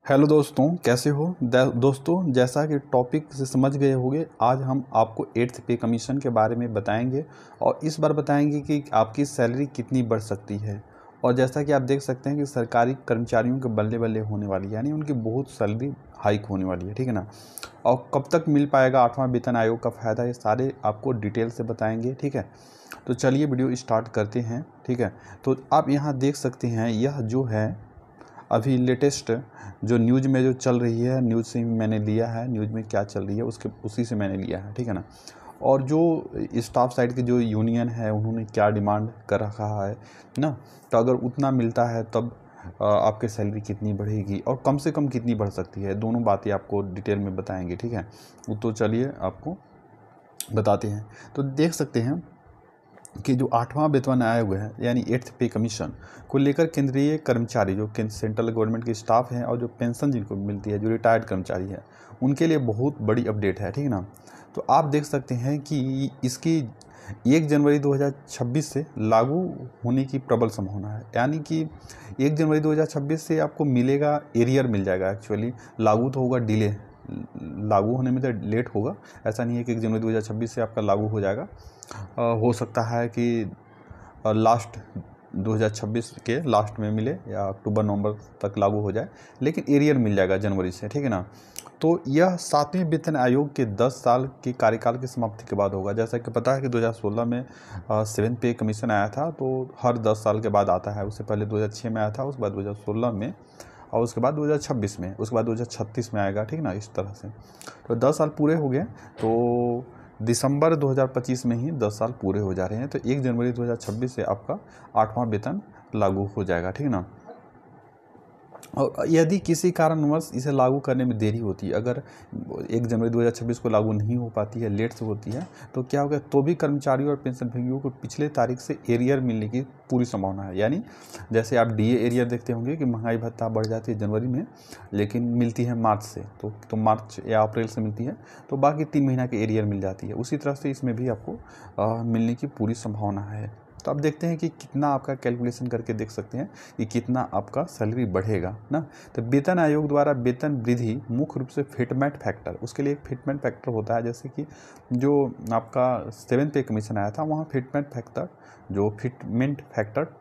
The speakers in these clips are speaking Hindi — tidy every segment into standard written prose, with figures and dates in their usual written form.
हेलो दोस्तों, कैसे हो दोस्तों। जैसा कि टॉपिक से समझ गए होंगे, आज हम आपको 8th पे कमीशन के बारे में बताएंगे और इस बार बताएंगे कि आपकी सैलरी कितनी बढ़ सकती है। और जैसा कि आप देख सकते हैं कि सरकारी कर्मचारियों के बल्ले बल्ले होने वाली है, यानी उनकी बहुत सैलरी हाइक होने वाली है, ठीक है ना। और कब तक मिल पाएगा 8वां वेतन आयोग का फ़ायदा, ये सारे आपको डिटेल से बताएंगे, ठीक है। तो चलिए वीडियो स्टार्ट करते हैं, ठीक है। तो आप यहाँ देख सकते हैं, यह जो है अभी लेटेस्ट जो न्यूज़ में जो चल रही है, न्यूज़ से मैंने लिया है, न्यूज़ में क्या चल रही है उसी से मैंने लिया है, ठीक है ना। और जो स्टाफ साइड की जो यूनियन है, उन्होंने क्या डिमांड कर रखा है ना। तो अगर उतना मिलता है तब आपकी सैलरी कितनी बढ़ेगी और कम से कम कितनी बढ़ सकती है, दोनों बातें आपको डिटेल में बताएंगे, ठीक है। तो चलिए आपको बताते हैं। तो देख सकते हैं कि जो 8वां वेतन आयोग है, यानी 8th पे कमीशन को लेकर केंद्रीय कर्मचारी जो सेंट्रल गवर्नमेंट के स्टाफ हैं और जो पेंशन जिनको मिलती है, जो रिटायर्ड कर्मचारी है, उनके लिए बहुत बड़ी अपडेट है, ठीक है ना। तो आप देख सकते हैं कि इसकी 1 जनवरी 2026 से लागू होने की प्रबल संभावना है। यानी कि 1 जनवरी 2026 से आपको मिलेगा, एरियर मिल जाएगा। एक्चुअली लागू तो होगा, डिले लागू होने में तो लेट होगा। ऐसा नहीं है कि 1 जनवरी 2026 से आपका लागू हो जाएगा। हो सकता है कि लास्ट 2026 के लास्ट में मिले या अक्टूबर नवंबर तक लागू हो जाए, लेकिन एरियर मिल जाएगा जनवरी से, ठीक है ना। तो यह 7वें वेतन आयोग के 10 साल के कार्यकाल की समाप्ति के बाद होगा। जैसा कि पता है कि 2016 में 7th पे कमीशन आया था, तो हर 10 साल के बाद आता है। उससे पहले 2006 में आया था, उसके बाद 2016 में, और उसके बाद 2026 में, उसके बाद 2036 में आएगा, ठीक ना, इस तरह से। तो 10 साल पूरे हो गए, तो दिसंबर 2025 में ही 10 साल पूरे हो जा रहे हैं। तो 1 जनवरी 2026 से आपका 8वां वेतन लागू हो जाएगा, ठीक ना। और यदि किसी कारणवश इसे लागू करने में देरी होती है, अगर 1 जनवरी 2026 को लागू नहीं हो पाती है, लेट से होती है, तो क्या होगा, तो भी कर्मचारियों और पेंशनभोगियों को पिछले तारीख से एरियर मिलने की पूरी संभावना है। यानी जैसे आप डीए एरियर देखते होंगे कि महंगाई भत्ता बढ़ जाती है जनवरी में, लेकिन मिलती है मार्च से, तो मार्च या अप्रैल से मिलती है, तो बाकी 3 महीना की एरियर मिल जाती है। उसी तरह से इसमें भी आपको मिलने की पूरी संभावना है। तो अब देखते हैं कि कितना आपका कैलकुलेशन करके देख सकते हैं कि कितना आपका सैलरी बढ़ेगा ना। तो वेतन आयोग द्वारा वेतन वृद्धि मुख्य रूप से फिटमेंट फैक्टर, उसके लिए एक फिटमेंट फैक्टर होता है। जैसे कि जो आपका 7th पे कमीशन आया था, वहाँ फिटमेंट फैक्टर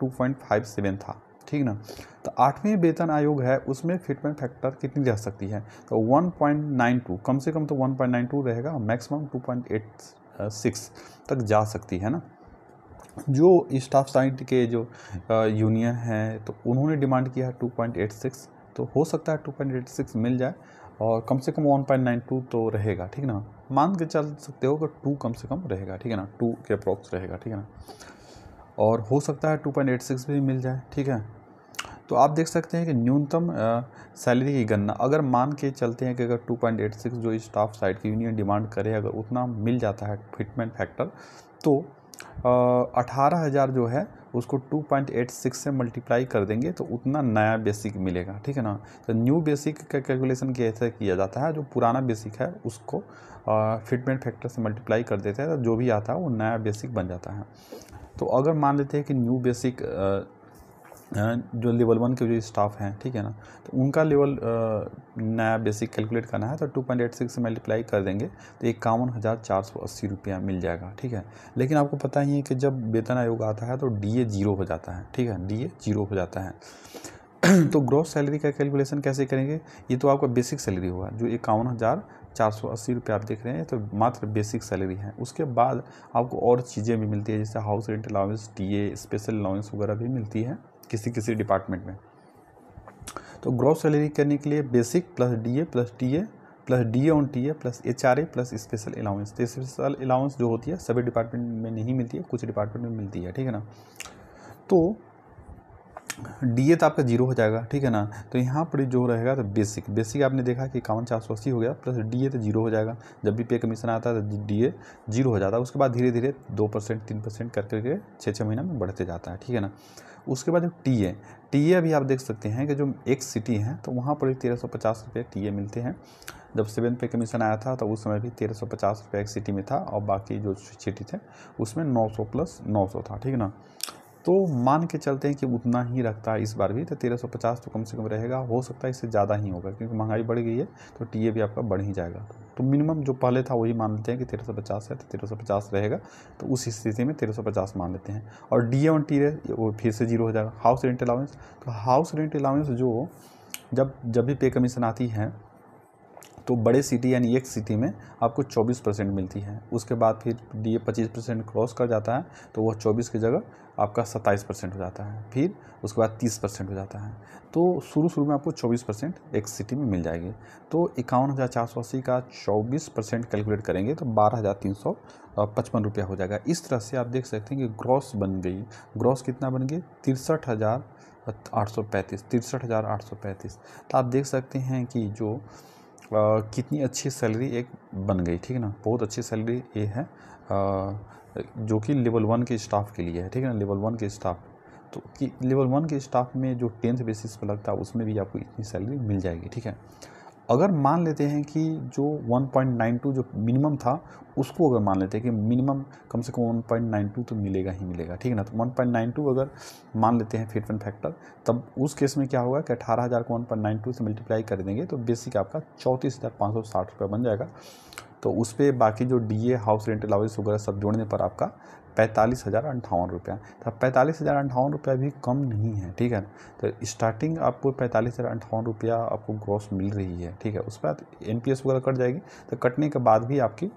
2.57 था, ठीक ना। तो 8वें वेतन आयोग है, उसमें फिटमेंट फैक्टर कितनी रह सकती है, तो 1.92, कम से कम तो 1.92 रहेगा, मैक्सिमम 2.86 तक जा सकती है ना। जो स्टाफ साइड के जो यूनियन है, तो उन्होंने डिमांड किया है 2.86, तो हो सकता है 2.86 मिल जाए, और कम से कम 1.92 तो रहेगा, ठीक ना। मान के चल सकते हो कि 2 कम से कम रहेगा, ठीक है ना, 2 के अप्रॉक्स रहेगा, ठीक है ना। और हो सकता है 2.86 भी मिल जाए, ठीक है। तो आप देख सकते हैं कि न्यूनतम सैलरी की गणना अगर मान के चलते हैं कि अगर 2.86 जो स्टाफ साइड की यूनियन डिमांड करे, अगर उतना मिल जाता है फिटमेंट फैक्टर, तो 18,000 जो है उसको 2.86 से मल्टीप्लाई कर देंगे तो उतना नया बेसिक मिलेगा, ठीक है ना। तो न्यू बेसिक का कैलकुलेशन कैसे किया जाता है, जो पुराना बेसिक है उसको फिटमेंट फैक्टर से मल्टीप्लाई कर देते हैं, तो जो भी आता है वो नया बेसिक बन जाता है। तो अगर मान लेते हैं कि न्यू बेसिक जो लेवल 1 के जो स्टाफ हैं, ठीक है ना, तो उनका लेवल नया बेसिक कैलकुलेट करना है, तो 2.86 से मल्टीप्लाई कर देंगे तो 51,480 रुपया मिल जाएगा, ठीक है। लेकिन आपको पता ही है कि जब वेतन आयोग आता है तो डीए 0 हो जाता है, ठीक है, डीए 0 हो जाता है। तो ग्रॉस सैलरी का कैलकुलेशन कैसे करेंगे, ये तो आपका बेसिक सैलरी होगा, जो 51,480 रुपये आप देख रहे हैं, तो मात्र बेसिक सैलरी है। उसके बाद आपको और चीज़ें भी मिलती है, जैसे house rent allowance, TA, special allowance वगैरह भी मिलती है किसी किसी डिपार्टमेंट में। तो ग्रॉस सैलरी करने के लिए basic plus DA plus TA plus DA on TA plus HRA plus special allowance. तो स्पेशल अलाउंस जो होती है सभी डिपार्टमेंट में नहीं मिलती है, कुछ डिपार्टमेंट में मिलती है, ठीक है ना। तो डीए तो आपका 0 हो जाएगा, ठीक है ना। तो यहाँ पर जो रहेगा तो बेसिक आपने देखा कि 51,480 हो गया, प्लस डीए तो 0 हो जाएगा। जब भी पे कमीशन आता है तो डीए 0 हो जाता है। उसके बाद धीरे धीरे 2% 3% कर करके 6 महीना में बढ़ते जाता है, ठीक है ना। उसके बाद टीए अभी आप देख सकते हैं कि जो एक सिटी है, तो वहाँ पर 1350 रुपये टीए मिलते हैं। जब 7th पे कमीशन आया था तो उस समय भी 1350 रुपये एक सिटी में था, और बाकी जो सिटी थे उसमें 900 प्लस 900 था, ठीक है ना। तो मान के चलते हैं कि उतना ही रखता है इस बार भी, तो 1350 तो कम से कम रहेगा। हो सकता है इससे ज़्यादा ही होगा क्योंकि महंगाई बढ़ गई है, तो टीए भी आपका बढ़ ही जाएगा। तो मिनिमम जो पहले था वही मान लेते हैं कि 1350 है, तो 1350 रहेगा। तो उस स्थिति में 1350 मान लेते हैं। और डीए और टीए वो फिर से जीरो हो जाएगा। हाउस रेंट अलाउंस, तो हाउस रेंट अलाउंस जो जब भी पे कमीशन आती है तो बड़े सिटी यानी एक सिटी में आपको 24% मिलती है। उसके बाद फिर डीए 25% क्रॉस कर जाता है, तो वह 24 की जगह आपका 27% हो जाता है। फिर उसके बाद 30% हो जाता है। तो शुरू में आपको 24% एक सिटी में मिल जाएगी। तो 51,480 का 24% कैलकुलेट करेंगे तो 12,355 रुपया हो जाएगा। इस तरह से आप देख सकते हैं कि ग्रॉस बन गई। ग्रॉस कितना बन गई? 63,835, 63,835। तो आप देख सकते हैं कि जो कितनी अच्छी सैलरी एक बन गई, ठीक है ना। बहुत अच्छी सैलरी ये है जो कि लेवल 1 के स्टाफ के लिए है, ठीक है ना। लेवल 1 के स्टाफ, तो कि लेवल 1 के स्टाफ में जो 10th बेसिस पर लगता है उसमें भी आपको इतनी सैलरी मिल जाएगी, ठीक है। अगर मान लेते हैं कि जो 1.92 जो मिनिमम था उसको अगर मान लेते हैं कि मिनिमम कम से कम 1.92 तो मिलेगा ही मिलेगा, ठीक है ना। तो 1.92 अगर मान लेते हैं फिटमेंट फैक्टर, तब उस केस में क्या होगा कि 18,000 को 1.92 से मल्टीप्लाई कर देंगे तो बेसिक आपका 34,560 रुपये बन जाएगा। तो उस पर बाकी जो डीए, हाउस रेंट अलाउंस वगैरह सब जोड़ने पर आपका 45,058 रुपया। तो 45,058 रुपया भी कम नहीं है, ठीक है। तो स्टार्टिंग आपको 45,058 रुपया आपको ग्रॉस मिल रही है, ठीक है। उस पर एनपीएस वगैरह कट जाएगी, तो कटने के बाद भी आपकी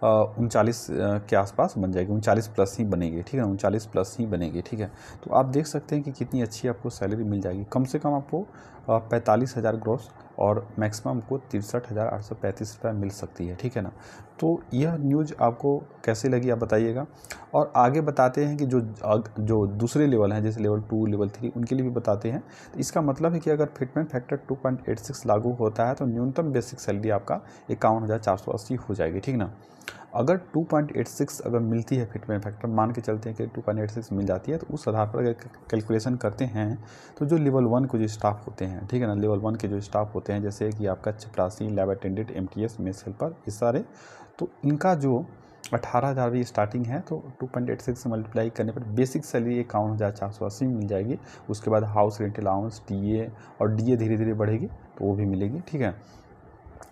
39 के आसपास बन जाएगी, 39 प्लस ही बनेगी, ठीक है। 39 प्लस ही बनेगी, ठीक है। तो आप देख सकते हैं कि कितनी अच्छी आपको सैलरी मिल जाएगी। कम से कम आपको 45,000 ग्रॉस और मैक्सिमम को 63,835 रुपये मिल सकती है, ठीक है ना। तो यह न्यूज़ आपको कैसी लगी आप बताइएगा। और आगे बताते हैं कि जो दूसरे लेवल हैं जैसे लेवल 2, लेवल 3, उनके लिए भी बताते हैं। तो इसका मतलब है कि अगर फिटमेंट फैक्टर 2.86 लागू होता है तो न्यूनतम बेसिक सैलरी आपका 51,480 हो जाएगी, ठीक ना। अगर 2.86 अगर मिलती है फिटमेंट फैक्टर, मान के चलते हैं कि 2.86 मिल जाती है, तो उस आधार पर अगर कैलकुलेशन करते हैं तो जो लेवल 1 को जो स्टाफ होते हैं, ठीक है ना, लेवल 1 के जो स्टाफ होते हैं जैसे कि आपका चपरासी, lab attendant, MTS, mess helper, ये सारे, तो इनका जो 18,000 भी स्टार्टिंग है, तो 2.86 से मल्टीप्लाई करने पर बेसिक सैलरी 51,480 मिल जाएगी। उसके बाद हाउस रेंट अलाउंस, टीए, और डीए धीरे धीरे बढ़ेगी तो वो भी मिलेगी, ठीक है।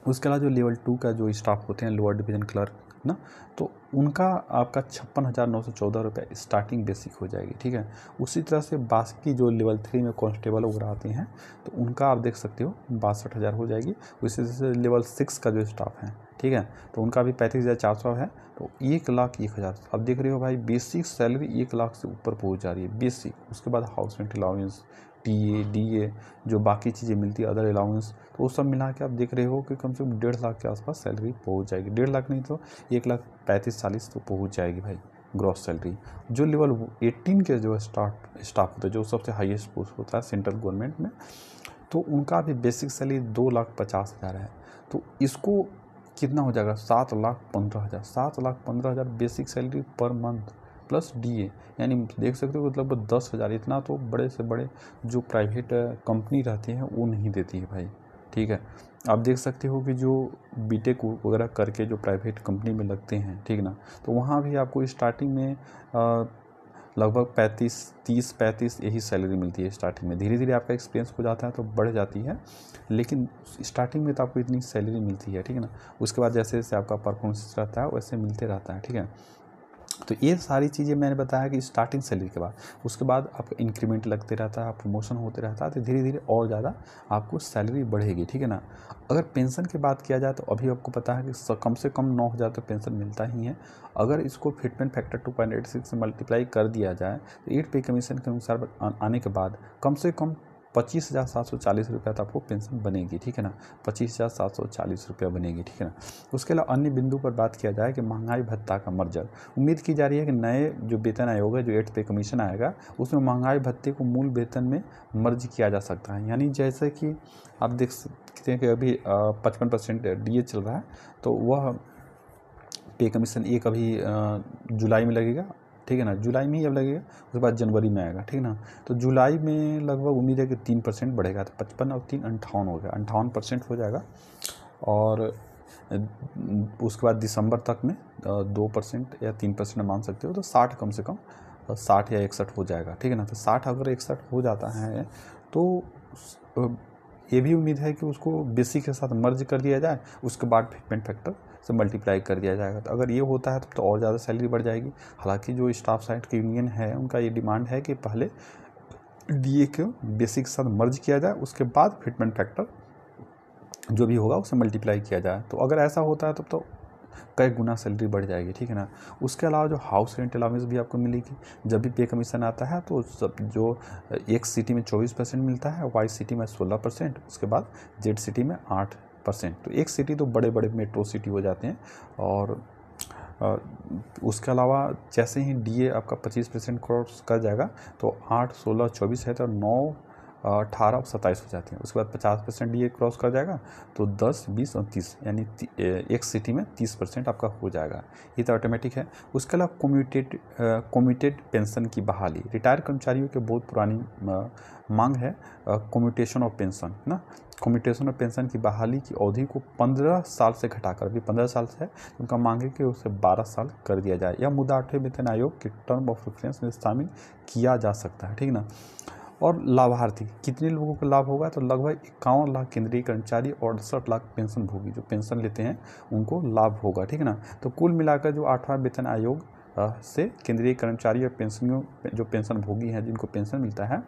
उसके अलावा जो लेवल 2 का जो स्टाफ होते हैं, लोअर डिवीज़न क्लर्क ना, तो उनका आपका 56,914 रुपये स्टार्टिंग बेसिक हो जाएगी, ठीक है। उसी तरह से बाकी जो लेवल 3 में कांस्टेबल वगैरह आते हैं तो उनका आप देख सकते हो 62,000 हो जाएगी। उसी तरह से लेवल 6 का जो स्टाफ है, ठीक है, तो उनका भी 35,400 है, तो 1,01,000। अब देख रहे हो भाई, बेसिक सैलरी 1,00,000 से ऊपर पहुंच जा रही है बेसिक। उसके बाद house rent allowance, TA, DA, जो बाकी चीज़ें मिलती है, अदर अलाउंस, तो वो सब मिला के आप देख रहे हो कि कम से कम 1,50,000 के आसपास सैलरी पहुंच जाएगी। 1,50,000 नहीं तो 1,35,40 तो पहुंच जाएगी भाई ग्रॉस सैलरी। जो लेवल 18 के जो स्टाफ होता है, जो सबसे हाईएस्ट पोस्ट होता है सेंट्रल गवर्नमेंट में, तो उनका भी बेसिक सैलरी 2,50,000 है। तो इसको कितना हो जाएगा? 7,15,000। 7,15,000 basic salary per month plus DA, यानी देख सकते हो मतलब 10,000। इतना तो बड़े से बड़े जो प्राइवेट कंपनी रहती हैं वो नहीं देती है भाई, ठीक है। आप देख सकते हो कि जो बीटेक वगैरह करके जो प्राइवेट कंपनी में लगते हैं, ठीक ना, तो वहाँ भी आपको स्टार्टिंग में लगभग 30-35 यही सैलरी मिलती है स्टार्टिंग में। धीरे धीरे आपका एक्सपीरियंस हो जाता है तो बढ़ जाती है, लेकिन स्टार्टिंग में तो आपको इतनी सैलरी मिलती है, ठीक है ना। उसके बाद जैसे जैसे आपका परफॉर्मेंस रहता है वैसे मिलते रहता है, ठीक है। तो ये सारी चीज़ें मैंने बताया कि स्टार्टिंग सैलरी के बाद, उसके बाद आपका इंक्रीमेंट लगते रहता है, प्रमोशन होते रहता है, तो धीरे धीरे और ज़्यादा आपको सैलरी बढ़ेगी, ठीक है ना। अगर पेंशन की बात किया जाए तो अभी आपको पता है कि कम से कम 9,000 तो पेंशन मिलता ही है। अगर इसको फिटमेंट फैक्टर 2.86 से मल्टीप्लाई कर दिया जाए तो 8 पे कमीशन के अनुसार आने के बाद कम से कम 25,740 रुपया तो आपको पेंशन बनेगी, ठीक है ना। 25,740 रुपया बनेगी, ठीक है ना। उसके अलावा अन्य बिंदु पर बात किया जाए कि महंगाई भत्ता का मर्जर, उम्मीद की जा रही है कि नए जो वेतन आयोग है, जो 8 पे कमीशन आएगा, उसमें महंगाई भत्ते को मूल वेतन में मर्ज किया जा सकता है। यानी जैसे कि आप देख सकते हैं कि अभी 55% डीए चल रहा है, तो वह पे कमीशन एक अभी जुलाई में लगेगा, ठीक है ना। जुलाई में ही अब लगेगा, उसके बाद जनवरी में आएगा, ठीक है ना। तो जुलाई में लगभग उम्मीद है कि 3% बढ़ेगा, तो 55 और 3 58 हो गया, 58% हो जाएगा। और उसके बाद दिसंबर तक में 2% या 3% मान सकते हो, तो 60 कम से कम 60 या 61 हो जाएगा, ठीक है ना। तो 60 अगर 61 हो जाता है तो ये भी उम्मीद है कि उसको बेसिक के साथ मर्ज कर दिया जाए, उसके बाद फिटमेंट फैक्टर से मल्टीप्लाई कर दिया जाएगा। तो अगर ये होता है तो और ज़्यादा सैलरी बढ़ जाएगी। हालांकि जो स्टाफ साइड की यूनियन है उनका ये डिमांड है कि पहले डीए को बेसिक के साथ मर्ज किया जाए, उसके बाद फिटमेंट फैक्टर जो भी होगा उसे मल्टीप्लाई किया जाए। तो अगर ऐसा होता है तो कई गुना सैलरी बढ़ जाएगी, ठीक है ना। उसके अलावा जो हाउस रेंट अलाउंस भी आपको मिलेगी। जब भी पे कमीशन आता है तो सब जो एक सिटी में 24% मिलता है, वाई सिटी में 16%, उसके बाद जेड सिटी में 8%। तो एक सिटी तो बड़े बड़े मेट्रो सिटी हो जाते हैं। और उसके अलावा जैसे ही डीए आपका 25% क्रॉस कर जाएगा तो 8, 16, 24 है तो 9, 18 और 27 हो जाती हैं। उसके बाद 50% डीए क्रॉस कर जाएगा तो 10, 20 और 30, यानी एक सिटी में 30% आपका हो जाएगा। ये तो ऑटोमेटिक है। उसके अलावा कम्यूटेड पेंशन की बहाली, रिटायर कर्मचारियों की बहुत पुरानी मांग है कम्यूटेशन ऑफ पेंशन, है ना। कम्यूटेशन ऑफ पेंशन की बहाली की अवधि को 15 साल से घटाकर, अभी 15 साल से है, उनका मांग है कि उसे 12 साल कर दिया जाए। यह मुद्दा 8वें वेतन आयोग के टर्म ऑफ रेफरेंस में शामिल किया जा सकता है, ठीक ना। और लाभार्थी कितने लोगों को लाभ होगा, तो लगभग 51 लाख केंद्रीय कर्मचारी और 68 लाख पेंशन भोगी जो पेंशन लेते हैं उनको लाभ होगा, ठीक है ना। तो कुल मिलाकर जो 8वां वेतन आयोग से केंद्रीय कर्मचारी और पेंशनियों जो पेंशन भोगी हैं जिनको पेंशन मिलता है,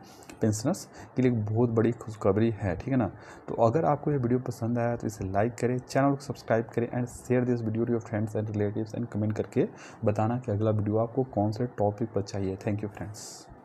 पेंशनर्स के लिए बहुत बड़ी खुशखबरी है, ठीक है ना। तो अगर आपको ये वीडियो पसंद आया तो इसे लाइक करें, चैनल को सब्सक्राइब करें and share this video to your friends and relatives and comment करके बताना कि अगला वीडियो आपको कौन से टॉपिक पर चाहिए। Thank you friends.